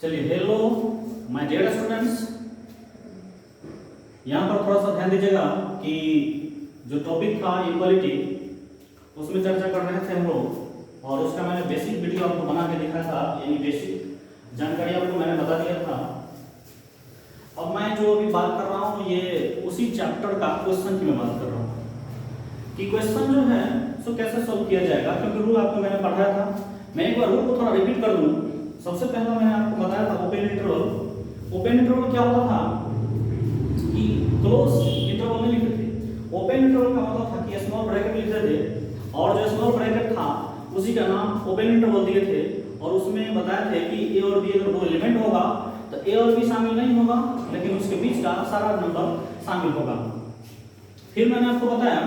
चलिए hello my dear students, यहाँ पर थोड़ा सा ध्यान दीजिएगा कि जो टॉपिक था इक्वालिटी उसमें चर्चा कर रहे थे हम लोग, और उसका मैंने बेसिक वीडियो आपको बना के दिखाया था, यानी बेसिक जानकारी आपको मैंने बता दिया था। अब मैं जो अभी बात कर रहा हूँ ये उसी चैप्टर का क्वेश्चन की मैं बात कर रहा हूँ कि क्वेश्चन जो है सो कैसे सॉल्व किया जाएगा, क्योंकि रूल आपको मैंने पढ़ाया था। मैं एक बार रूल को थोड़ा रिपीट कर दूँ। सबसे पहला मैंने आपको बताया था ओपन इंटरवल। ओपन इंटरवल क्या होता था कि क्लोज इंटरवल में लिखते थे। ओपन इंटरवल का मतलब था कि स्मॉल ब्रैकेट लिखते थे और जो स्मॉल ब्रैकेट था उसी का नाम ओपन इंटरवल दिए थे, और उसमें बताया थे कि ए और बी अगर दो एलिमेंट होगा तो ए और बी शामिल नहीं होगा, लेकिन उसके बीच का सारा नंबर शामिल होगा। फिर मैंने आपको बताया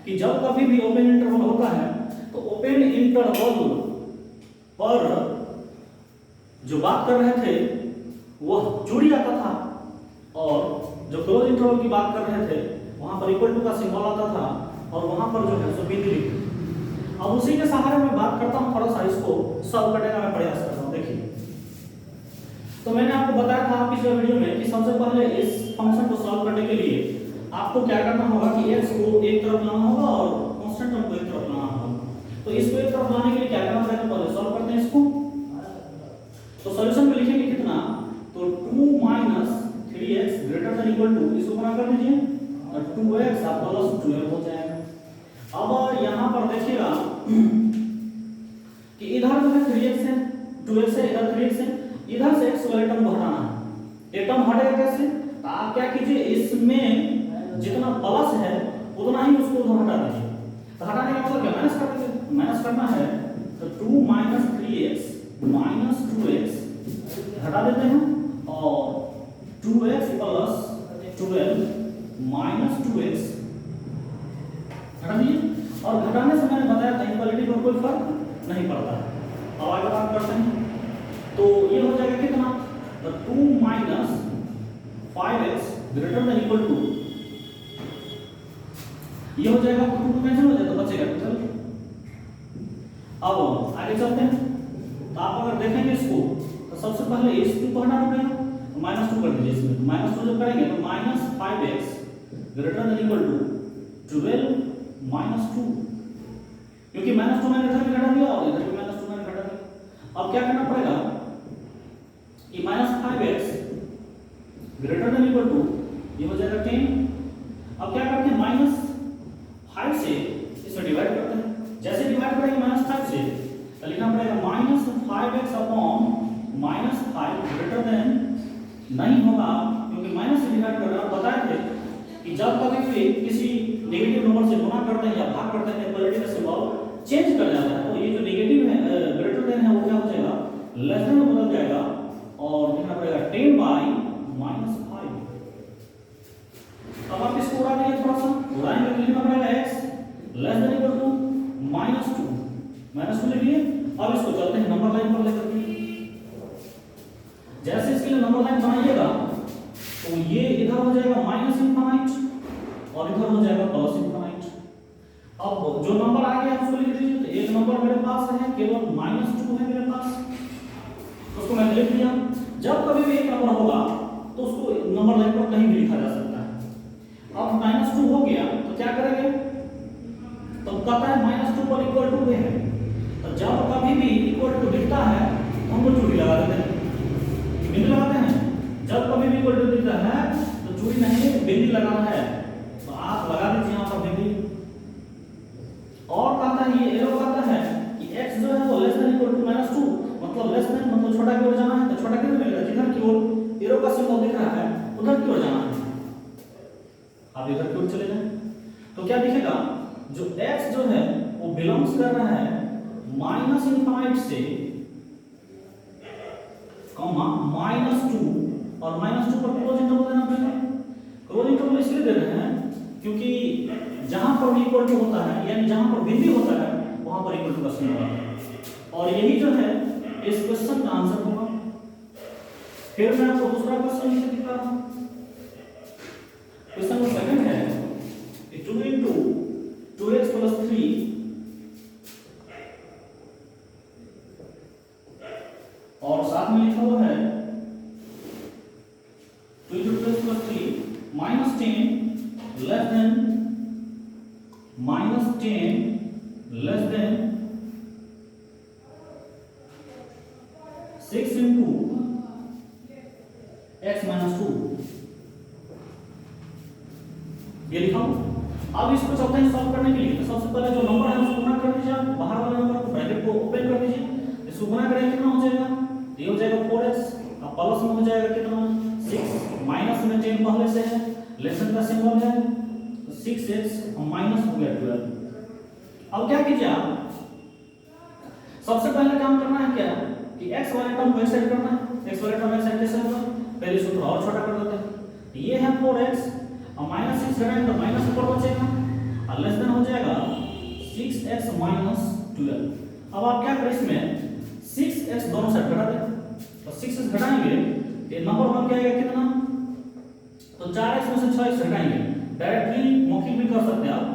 कि जब कभी भी ओपन इंटरवल होता है तो ओपन इंटरवल पर जो बात कर रहे थे वह जुड़ जाता था, और जो क्लोज इंटरवल की बात कर रहे थे वहां पर इक्वल टू का सिंबल आता था, और वहां पर जो है सो बिंदु लिखते थे। अब उसी के सहारे में बात करता हूं, थोड़ा सा इसको सॉल्व करने का मैं प्रयास करता हूं। देखिए, तो मैंने आपको बताया था पिछले वीडियो में कि सबसे पहले इस फंक्शन को सॉल्व करने के लिए आपको क्या करना होगा कि x को एक तरफ लाना होगा और कांस्टेंट टर्म को एक तरफ लाना होगा। तो इसको एक तरफ लाने के लिए क्या करना पड़ेगा, पहले सॉल्व करते हैं इसको। तो सॉल्यूशन में लिखेंगे कितना, तो 2 - 3x greater than equal to, इसको बना कर दीजिए, तो 2x आपका प्लस 12 हो जाएगा। अब यहां पर देखिएगा कि इधर जो है 3x है, 2x है, इधर 3x है, इधर से x वाले टर्म को हटाना है। एक टर्म हटेगा कैसे, तो आप क्या कीजिए, इसमें जितना प्लस है उतना ही उसको उधर हटा दीजिए। तो हटाने का मतलब क्या, माइनस कर दीजिए। माइनस करना है तो 2 - 3x माइनस 2x घटा देते हैं, और 2x प्लस 12 माइनस 2x घटा दिए। और घटाने से मैंने बताया था इक्वालिटी पर कोई फर्क नहीं पड़ता है। अब आगे बात करते हैं, तो ये हो जाएगा कितना, तो 2 - 5x greater than equal to, ये हो जाएगा 2 कैंसिल हो जाए तो बचेगा 12। अब आगे चलते हैं, तो आप अगर देखेंगे इसको तो सबसे पहले इस 2 को हटाना पड़ेगा, तो -2 कर दीजिए इसमें। -2 जब करेंगे तो -5x greater than equal to 12 - 2, क्योंकि -2 मैंने इधर भी घटा दिया और इधर भी -2 मैंने घटा दिया। अब क्या करना पड़ेगा कि -5x greater than equal to, ये हो जाएगा 10। अब क्या करते हैं, -5 से इसे डिवाइड करते हैं। जैसे डिवाइड करेंगे -5 से तो लिखना पड़ेगा -5x अपॉन -5 ग्रेटर देन, नहीं होगा क्योंकि माइनस से डिवाइड कर रहा है। बताए थे कि जब कभी भी किसी नेगेटिव नंबर से गुणा करते हैं या भाग करते हैं, इक्वालिटी का सिंबल चेंज कर जाता है। तो ये जो नेगेटिव है ग्रेटर देन है वो क्या हो जाएगा, लेस देन में बदल जाएगा, और लिखना पड़ेगा 10/-5। अब आप इसको उड़ा देंगे, थोड़ा सा उड़ाएंगे तो लिखना पड़ेगा x less than equal to -2 लिखिए। अब इसको चलते हैं नंबर लाइन पर लेकर के। जैसे इसके लिए नंबर लाइन बनाइएगा तो ये इधर हो जाएगा -∞ और इधर हो जाएगा +∞। अब जो नंबर आ गया उसको लिख दीजिए। तो एक नंबर मेरे पास है, केवल -2 है मेरे पास, उसको मैंने लिख दिया। जब कभी भी एक नंबर होगा तो उसको नंबर लाइन पर कहीं भी लिखा जा सकता है। अब -2 हो गया तो क्या करेंगे, तो कहता है -2 पर इक्वल टू है, तो जब कभी भी इक्वल टू दिखता है तो हम लोग चूड़ी लगा देते हैं, बिंदी लगाते हैं। जब कभी भी इक्वल टू दिखता है तो चूड़ी नहीं बिंदी लगाना है, तो आप लगा दीजिए यहाँ पर बिंदी। और कहता है, ये एरो कहता है कि x जो है वो लेस देन इक्वल टू -2, मतलब लेस देन मतलब छोटा की ओर जाना है, तो छोटा किधर मिलेगा, जिधर की ओर एरो का सिंबल दिख रहा है उधर की ओर जाना है। आप इधर की ओर चले जाएं तो क्या दिखेगा, जो x जो है वो बिलोंग्स कर रहा है -∞ से कॉमा -2, और -2 पर क्लोज इंटरवल देना पड़ेगा। क्लोज इंटरवल इसलिए दे रहे हैं क्योंकि जहां पर भी इक्वल टू होता है, यानी जहां पर बिंदु होता है वहां पर इक्वल टू का सिंबल आता है, और यही जो है इस क्वेश्चन का आंसर होगा। फिर मैं आपको दूसरा क्वेश्चन लिख के दिखा रहा हूं। क्वेश्चन नंबर 2 है 2 * 2x + 3 और साथ में लिखा हुआ है 10 less than 6 into x minus 2 ये लिखा हूं। अब इसको चलते हैं सॉल्व करने के लिए। तो सबसे पहले जो नंबर है उसको गुना कर दीजिए, बाहर वाले नंबर को ब्रैकेट को ओपन कर दीजिए। इसको गुना करेंगे कितना हो जाएगा, ये हो जाएगा 4x, अब प्लस में हो जाएगा कितना 6, माइनस में 10 पहले से है, लेसन का सिंबल है, तो 6x माइनस हो गया 12। अब क्या कीजिए आप, सबसे पहले काम करना है क्या कि x वाले टर्म को ऐसे करना है। x वाले टर्म ऐसे कैसे होगा, पहले इसको थोड़ा और छोटा कर देते हैं। ये है 4x और माइनस 6 घटाएंगे तो माइनस 4 बचेगा और लेस देन हो जाएगा 6x माइनस 12। अब आप क्या करें, इसमें 6x दोनों साइड घटा दें, तो 6x घटाएंगे ये नंबर बन जाएगा कितना, तो 4x में से 6x घटाएंगे, डायरेक्टली मौखिक भी कर सकते हैं आप।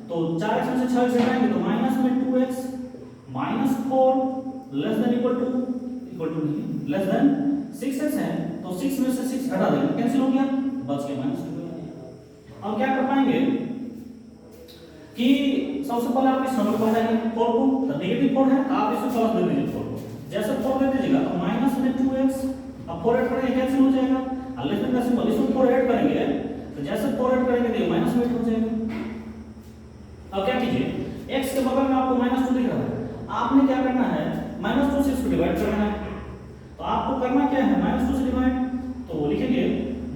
तो 4x में से 6x घटाएंगे तो माइनस में 2x minus 4 less than equal to less than 6x है, तो 6 में से 6 घटा देंगे, कैंसिल हो गया, बच गया माइनस 2। अब क्या कर पाएंगे कि सबसे पहले आप इस नंबर को हटाएंगे 4 को, तो नेगेटिव 4 है तो आप इसको प्लस दे दीजिए 4 को। जैसे 4 दे दीजिएगा तो माइनस में 2x, अब 4 ऐड करेंगे कैंसिल हो जाएगा, और लेस देन का सिंबल, इसमें 4 ऐड करेंगे तो जैसे 4 ऐड करेंगे तो माइनस में हो जाएगा। अब क्या कीजिए, x के बगल में आपको -2 दिख रहा है, आपने क्या करना है -2 से इसको डिवाइड करना है। तो आपको करना क्या है, -2 से डिवाइड, तो लिखेंगे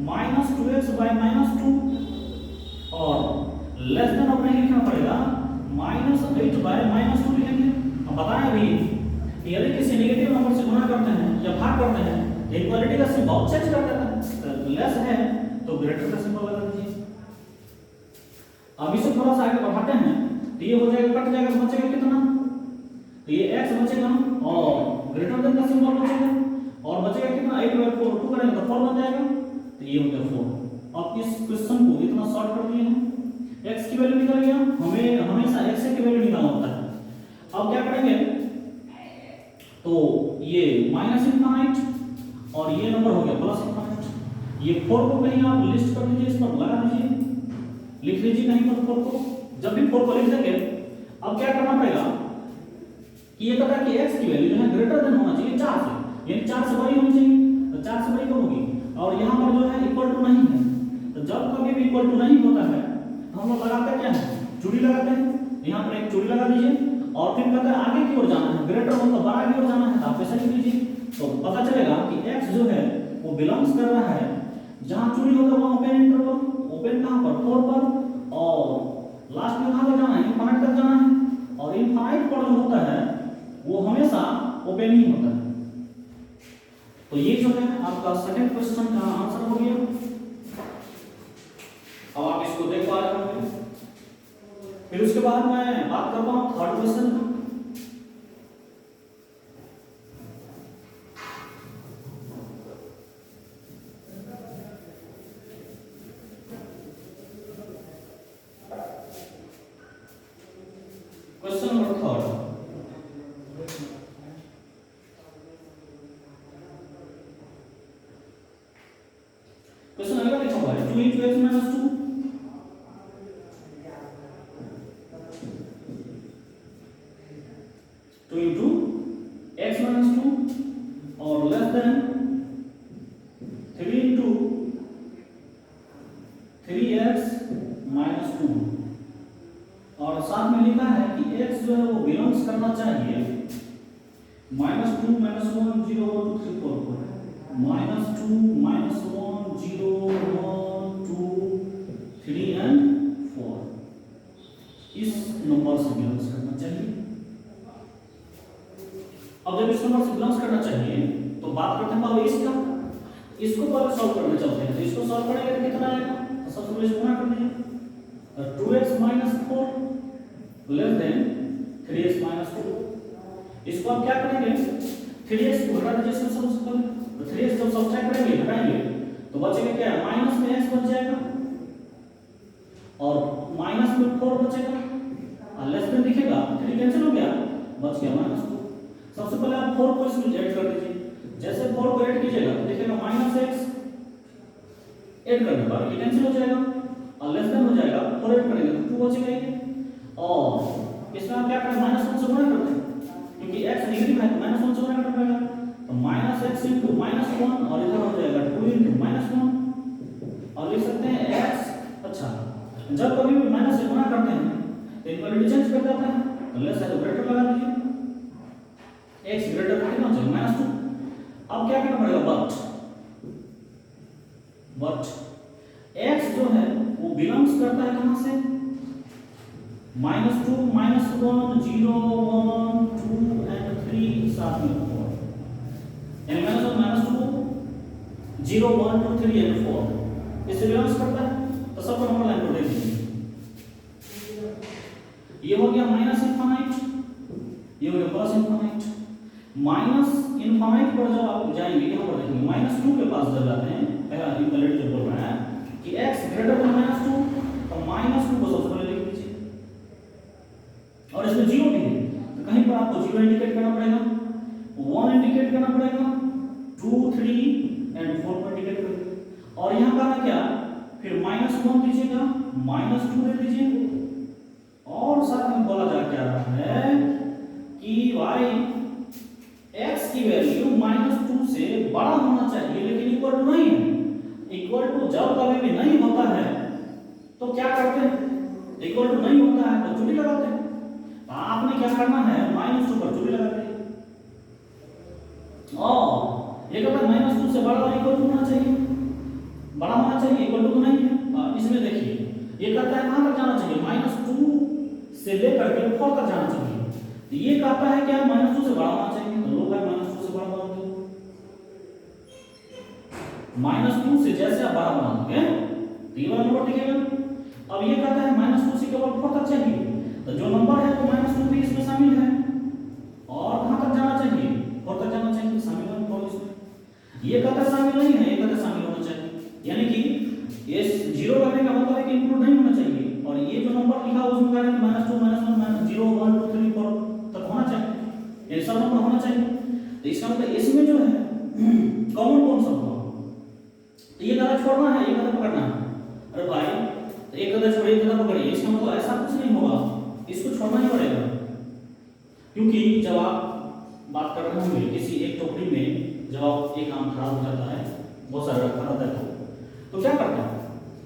-2x बाय -2 और लेस देन अब नहीं लिखना पड़ेगा, -8 बाय -2 लिखेंगे। अब बताएं अभी यदि किसी नेगेटिव नंबर से गुणा करते हैं या भाग करते हैं तो इक्वालिटी का सिंबल चेंज कर देते हैं, तो लेस है तो ग्रेटर का सिंबल लगा दीजिए। अब इसे थोड़ा सा आगे बढ़ाते हैं तो ये हो जाएगा, कट जाएगा, तो बचेगा कितना, तो ये x बचेगा और ग्रेटर देन का सिंबल बचेगा और बचेगा कितना 8 बाय 4, 2 करेंगे तो 4 बन जाएगा, तो ये हो गया 4। अब इस क्वेश्चन को इतना सॉल्व कर दिए हैं, x की वैल्यू निकल गया, हमें हमेशा x की वैल्यू निकालना होता है। अब क्या करेंगे, तो ये माइनस इनफाइनाइट और ये नंबर हो गया प्लस इनफाइनाइट। ये 4 को कहीं आप लिस्ट कर दीजिए, इस पर लगा दीजिए, लिख लीजिए कहीं पर 4 को। जब भी 4 को लिख देंगे अब क्या करना पड़ेगा कि ये कहता है कि x की वैल्यू जो है ग्रेटर देन होना चाहिए 4 से, यानी 4 से बड़ी होनी चाहिए, तो 4 से बड़ी कब होगी, और यहाँ पर जो है इक्वल टू नहीं है, तो जब कभी भी इक्वल टू नहीं होता है तो हम लोग लगाते क्या है, चूड़ी लगाते हैं। यहाँ पर एक चूड़ी लगा दीजिए और फिर कहते हैं आगे की ओर जाना है, ग्रेटर मतलब बड़ा की ओर जाना है, तो आप ऐसा लिख लीजिए, तो पता चलेगा कि x जो है वो बिलोंग्स कर रहा है, जहाँ चूड़ी होगा वहाँ ओपन इंटरवल, ओपन कहाँ पर 4 पर, और लास्ट में कहाँ तक जाना है, इनफाइनाइट तक जाना है, और इनफाइनाइट पर जो होता है वो हमेशा ओपन ही होता है। तो ये जो है आपका सेकंड क्वेश्चन का आंसर हो गया। अब आप इसको देख पा रहे होंगे। फिर उसके बाद मैं बात करता हूँ थर्ड क्वेश्चन का। क्वेश्चन नंबर थर्ड, क्वेश्चन अगला लिखा हुआ है 2 into x minus 2 2 into x minus 2 और less than 3 into 3x minus 2, और साथ में लिखा है कि x जो है वो बिलोंग्स करना चाहिए -2 -1 0 1 2 3 4 -2 -1 0 1 2 3 and 4 इस नंबर से बिलोंग्स करना चाहिए। अब जब इस नंबर से बिलोंग्स करना चाहिए तो बात करते हैं पहले इसका, इसको पहले सॉल्व करने चलते हैं। तो इसको सॉल्व करेंगे तो कितना आएगा, तो सबसे पहले इसको गुणा कर दीजिए, 2x - 4 लेस देन 3x - 2। इसको आप क्या करेंगे, 3x को घटा दीजिए सबसे पहले, तो 3x जब सब्ट्रैक्ट करेंगे घटाएंगे तो बचेगा क्या, माइनस में x बच जाएगा और माइनस में 4 बचेगा और लेस देन दिखेगा, 3 कैंसिल हो गया, बच गया -2। सबसे पहले आप 4 को इसमें ऐड कर दीजिए, जैसे 4 को ऐड कीजिएगा तो दिखेगा -x, ऐड करने पर ये कैंसिल हो जाएगा और लेस देन हो जाएगा, 4 ऐड करेंगे तो 2 बचेगा ये, और इसमें आप क्या करें, -1 से गुणा करते हैं क्योंकि x नेगेटिव है तो -1 से गुणा करना पड़ेगा। तो -x * -1 और इधर हो जाएगा 2 * -1 और लिख सकते हैं x। अच्छा, जब कभी भी माइनस से गुणा करते हैं तो इक्वालिटी चेंज कर जाता है, तो लेस है तो ग्रेटर लगा दीजिए, x ग्रेटर कितना हो जाएगा -2। अब क्या करना पड़ेगा, बट x जो है वो बिलोंग्स करता है कहां से, -2 -1 0 1 2 एंड 3 साथ में 4, यानी -2 0 1 2 3 एंड 4 इससे बिलोंग्स करता है। तो सबको नंबर लाइन पर दे दीजिए। ये हो गया -∞, ये हो गया +∞। -∞ पर जब आप जाएंगे यहां पर देखेंगे -2 के पास जब जाते हैं, पहला इक्वालिटी जो बोल रहा है कि x ग्रेटर देन -2, तो -2 को सबसे पहले लिख दीजिए और इसमें 0 भी है तो कहीं पर आपको 0 इंडिकेट करना पड़ेगा, 1 इंडिकेट करना पड़ेगा, 2 3 एंड 4 को इंडिकेट करेंगे। और यहां का क्या, फिर -1 दीजिएगा, -2 दे दीजिए और साथ में बोला जा क्या रहा है कि भाई x की वैल्यू -2 से बड़ा होना चाहिए लेकिन इक्वल टू नहीं है। इक्वल टू जब कभी भी नहीं होता है तो क्या करते हैं, इक्वल टू नहीं होता है तो चुड़ी लगाते हैं। तो आपने क्या करना है, -2 पर चुड़ी लगा दी और ये कहता है -2 से बड़ा और इक्वल टू होना चाहिए, बड़ा होना चाहिए, इक्वल टू तो नहीं है। इसमें देखिए ये कहता है कहां तक जाना चाहिए, -2 से लेकर के 4 तक जाना चाहिए। तो ये कहता है क्या, -2 से बड़ा होना चाहिए, तो लो भाई -2 से बड़ा बना दो। -2 से जैसे आप बड़ा बना दोगे तो ये वाला नंबर दिखेगा। अब ये कहता है -2 से केवल 4 तक चाहिए, तो जो नंबर है तो -2 भी इसमें शामिल है और कहां तक जाना चाहिए, 4 तक जाना चाहिए, शामिल होना पड़ेगा इसमें। ये कहता है शामिल नहीं है, ये कहता है शामिल होना चाहिए, यानी कि ये 0 करने का मतलब है कि इंक्लूड नहीं होना चाहिए। और ये जो नंबर लिखा है उसमें कह रहे हैं -2 -1 0 1 2 3 4 तक होना चाहिए, ये सब नंबर होना चाहिए। तो इसका मतलब इसमें जो है कॉमन कौन सा होगा, तो ये गलत छोड़ना है, ये गलत पकड़ना है। अरे भाई तो एक गलत छोड़िए, एक गलत पकड़िए, इसका मतलब ऐसा कुछ नहीं होगा, इसको छोड़ना ही पड़ेगा। क्योंकि जब आप बात कर रहे होंगे किसी एक टोकरी में जब आप एक आम खराब हो जाता है, बहुत सारा रखा रहता है तो क्या करता है,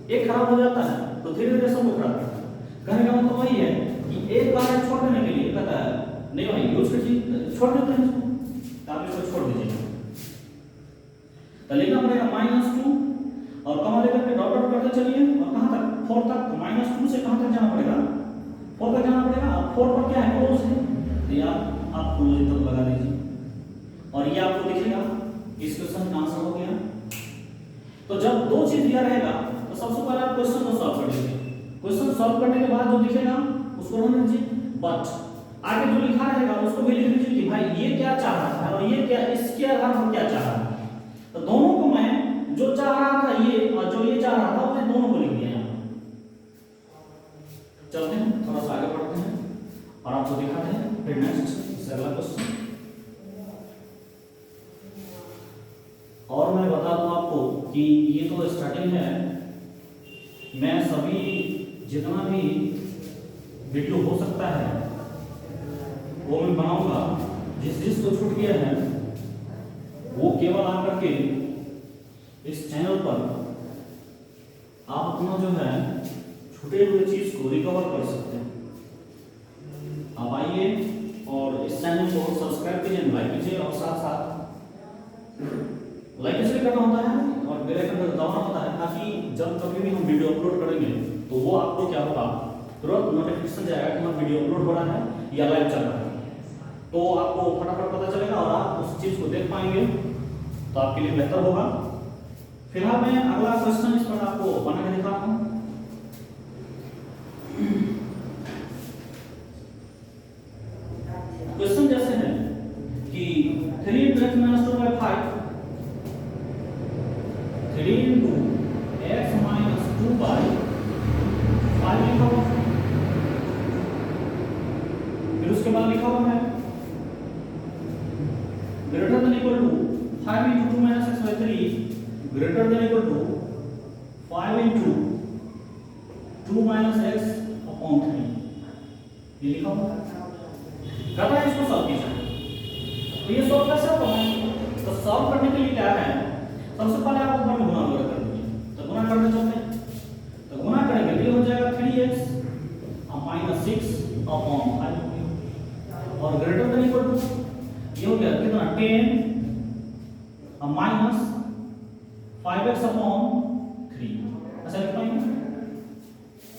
एक खराब हो जाता है तो धीरे धीरे सबको खराब करता है। कहने का मतलब वही है कि एक बार छोड़ देने के लिए कहता है नहीं भाई यूज कीजिए, छोड़ देते हैं इसको, तो आप इसको छोड़ दीजिए। तो लिखना पड़ेगा -2 और कॉमा लेकर के डॉट डॉट करते चलिए और कहां तक, 4 तक। तो -2 से कहां तक जाना पड़ेगा, 4 तक जाना पड़ेगा। अब 4 पर क्या है, क्लोज है, तो ये आप क्लोज तक लगा दीजिए और ये आपको दिखेगा इस क्वेश्चन का आंसर हो गया। तो जब दो चीज दिया रहेगा तो सबसे पहले आप क्वेश्चन को सॉल्व कर लीजिए, क्वेश्चन सॉल्व करने के बाद जो दिखेगा उसको रन कीजिए, बट आगे जो लिखा रहेगा उसको भी लिख लीजिए कि भाई ये क्या चाह रहा है और ये क्या, इसके आधार पर क्या चाह रहा है। तो दोनों को मैं जो चाह रहा था ये और जो ये चाह रहा था मैं दोनों को लिख दिया यहाँ। चलते हैं थोड़ा सा आगे बढ़ते हैं और आपको दिखाते हैं फिर नेक्स्ट अगला क्वेश्चन। और मैं बता दूं आपको कि ये तो स्टार्टिंग है, मैं सभी जितना भी वीडियो हो सकता है वो मैं बनाऊंगा। जिस को छूट गया है वो केवल आकर के इस चैनल पर आप अपना जो है छूटे हुए चीज को रिकवर कर सकते हैं। आप आइए और इस चैनल को सब्सक्राइब कीजिए, लाइक कीजिए और साथ साथ लाइक इसलिए करना होता है और बेल आइकन पर दबाना होता है ताकि जब कभी भी हम वीडियो अपलोड करेंगे तो वो आपको क्या होगा, तुरंत नोटिफिकेशन जाएगा कि हमारा वीडियो अपलोड हो रहा है या लाइव चल रहा है, तो आपको फटाफट पता चलेगा और आप उस चीज को देख पाएंगे, तो आपके लिए बेहतर होगा। फिलहाल मैं अगला क्वेश्चन इस पर आपको बना के दिखा रहा हूं। क्वेश्चन जैसे है कि 3 × x - 2/5 3 × x - 2/5 लिखा हुआ, फिर उसके बाद लिखा हुआ है greater than equal to 5 × 2 - x/3 greater than equal to 5 × 2 - x/3 ये लिखा हुआ है। सबसे पहले आप ऊपर में गुना वगैरह कर दीजिए। तो गुना करते चलते हैं, तो गुना करेंगे तो ये हो जाएगा 3x माइनस 6 अपॉन 5 और ग्रेटर देन इक्वल टू ये हो गया कितना 10 माइनस 5x अपॉन 3। ऐसा लिख पाएंगे।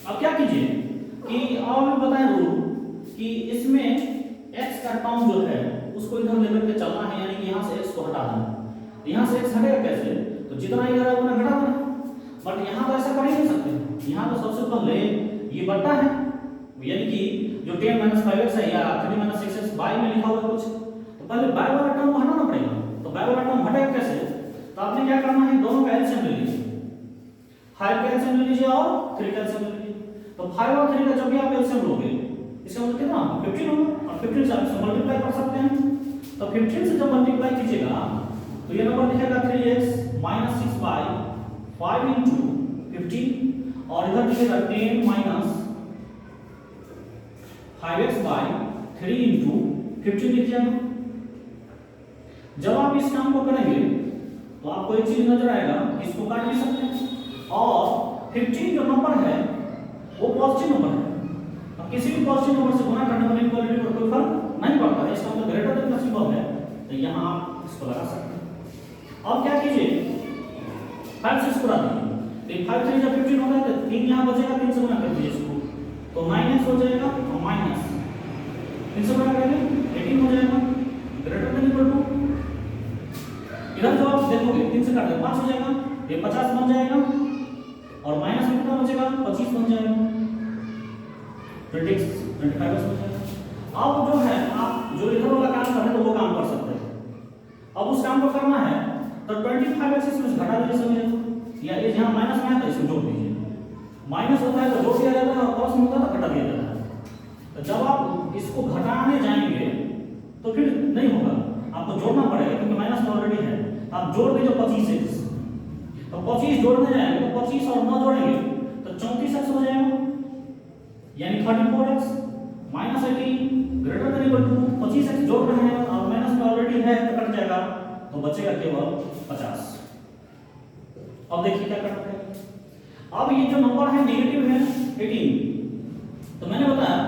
अब क्या कीजिए कि और भी बताएं रूल कि इसमें x का टर्म जो है उसको इधर लेकर के चलना है, यानी कि यहाँ से x को हटा देना। यहाँ से x हटेगा कैसे, तो जितना इधर है उतना घटा देना। बट यहाँ तो ऐसा कर ही नहीं सकते, यहाँ तो सबसे पहले ये बट्टा है, यानी कि जो 10 माइनस 5x है या 3 माइनस 6x बाय में लिखा हुआ है कुछ, तो पहले बाय वाला टर्म को हटाना पड़ेगा। तो बाय वाला टर्म हटेगा कैसे, तो आपने क्या करना है, दोनों का एलसीएम ले लीजिए, 5 का एलसीएम ले लीजिए और 3 का एलसीएम ले लीजिए। तो 5 और 3 का जब भी आप एलसीएम लोगे इसका मतलब कितना 15 होगा, और 15 से आप इसको मल्टीप्लाई कर सकते हैं। तो 15 से जब मल्टीप्लाई कीजिएगा तो ये नंबर दिखेगा 3x माइनस 6 बाय 5 इंटू 15 और इधर दिखेगा 10 माइनस 5x बाय 3 इंटू 15 लिख जाएगा। जब आप इस काम को करेंगे तो आपको एक चीज नजर आएगा, इसको काट भी सकते हैं और 15 जो नंबर है वो पॉजिटिव नंबर है। अब किसी भी पॉजिटिव नंबर से गुना करने वाली इक्वालिटी पर कोई फर्क नहीं पड़ता है, इसका मतलब ग्रेटर देन का सिंबल है, तो यहां आप इसको लगा सकते हैं। अब क्या कीजिए 5 से इसको हटा दीजिए, तो 5 3 जब 15 होता है तो 3 यहां बचेगा, 3 से गुना कर दीजिए इसको, तो 9x हो जाएगा और माइनस 3 से गुना करेंगे 18 हो जाएगा, ग्रेटर देन इक्वल टू इधर जो आप देखोगे 3 से काट दे 5 हो जाएगा, ये 50 बन जाएगा और माइनस में कितना बचेगा 25 बन जाएगा, 25 बन जाएगा। अब जो है आप जो इधर वाला काम कर रहे हैं तो वो काम कर सकते हैं। अब उस काम को करना है तो 25x इसमें घटा दीजिए समझे, या ये जहां माइनस में है तो इसमें जोड़ दीजिए, माइनस होता है तो जोड़ दिया जाता है और प्लस में होता है तो घटा दिया जाता है। तो जब आप इसको घटाने जाएंगे तो फिर नहीं होगा, आपको जोड़ना पड़ेगा क्योंकि माइनस में ऑलरेडी है। आप जोड़ दीजिए 25x, तो 25 जोड़ने जाएंगे तो 25 और 9 जोड़ेंगे तो 34x हो जाएगा, यानी 34x minus 18 greater than equal to 25x जोड़ रहे हैं और माइनस में ऑलरेडी है तो कट जाएगा, तो बचेगा केवल 50। अब देखिए क्या करते हैं। अब ये जो नंबर है नेगेटिव है 18, तो मैंने बताया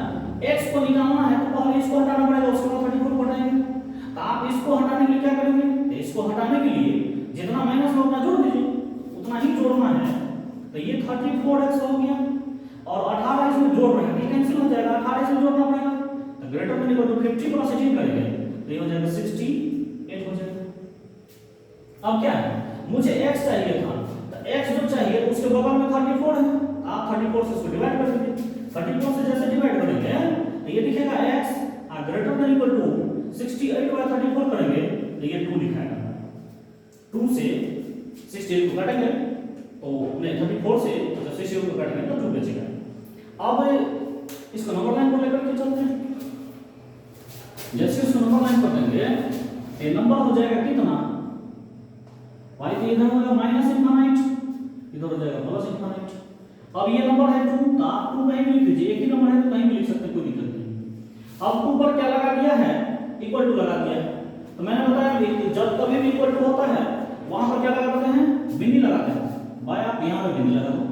x को निकालना है तो पहले इसको हटाना पड़ेगा, उसके बाद 34 को हटाएंगे। तो आप इसको हटाने के लिए क्या करेंगे, तो इसको हटाने के लिए जितना माइनस में उतना जोड़ दीजिए, उतना ही जोड़ना है। तो ये 34x हो गया और 18 इसमें जोड़ रहे हैं, कैंसिल हो जाएगा, 18 इसमें जोड़ना पड़ेगा, तो greater than equal to 50 plus 18 करेंगे तो ये हो जाएगा 68 हो जाएगा। अब क्या है, मुझे x चाहिए था, तो x जो चाहिए उसके बगल में 34 है, आप 34 से इसको डिवाइड कर दीजिए। 34 से जैसे डिवाइड करेंगे तो ये दिखेगा x greater than equal to 68 by 34 करेंगे तो ये 2 लिखाएगा। 2 से 68 को काटेंगे तो नहीं 34 से जब 68 को काटेंगे तो 2 बचेगा। अब इसको नंबर लाइन पर लेकर के चलते हैं। जैसे इसको नंबर लाइन पर लेंगे ये नंबर हो जाएगा कितना, y के इधर होगा माइनस इनफाइनाइट, इधर हो जाएगा प्लस इनफाइनाइट। अब ये नंबर है 2, तो आप 2 कहीं भी लिख दीजिए, एक ही नंबर है तो कहीं भी लिख सकते हैं, कोई दिक्कत नहीं। अब 2 पर क्या लगा दिया है, इक्वल टू लगा दिया है। तो मैंने बताया कि जब कभी भी इक्वल टू होता है वहां पर क्या लगा देते हैं, बिंदी लगाते हैं। भाई आप यहां पर बिंदी लगा दो,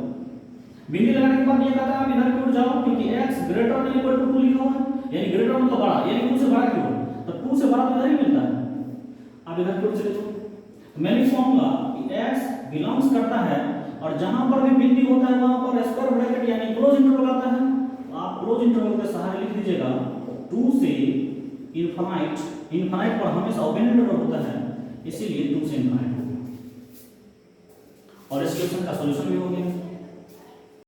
बिंदी लगाने के बाद ये कहता है आप इधर की ओर जाओ क्योंकि x greater than equal to 2 लिखा हुआ है, यानी ग्रेटर मतलब बड़ा, यानी 2 से बड़ा की ओर, तो 2 से बड़ा तो इधर ही मिलता है, आप इधर की ओर चले जाओ। तो मैं लिखूंगा कि x बिलोंग्स करता है और जहां पर भी बिंदी होता है वहां पर स्क्वायर ब्रैकेट यानी क्लोज इंटरवल आता है, तो आप क्लोज इंटरवल के सहारे लिख दीजिएगा 2 से इनफाइनाइट, इनफाइनाइट पर हमेशा ओपन इंटरवल होता है इसीलिए 2 से इनफाइनाइट हो गया। और इस क्वेश्चन का सॉल्यूशन भी हो गया।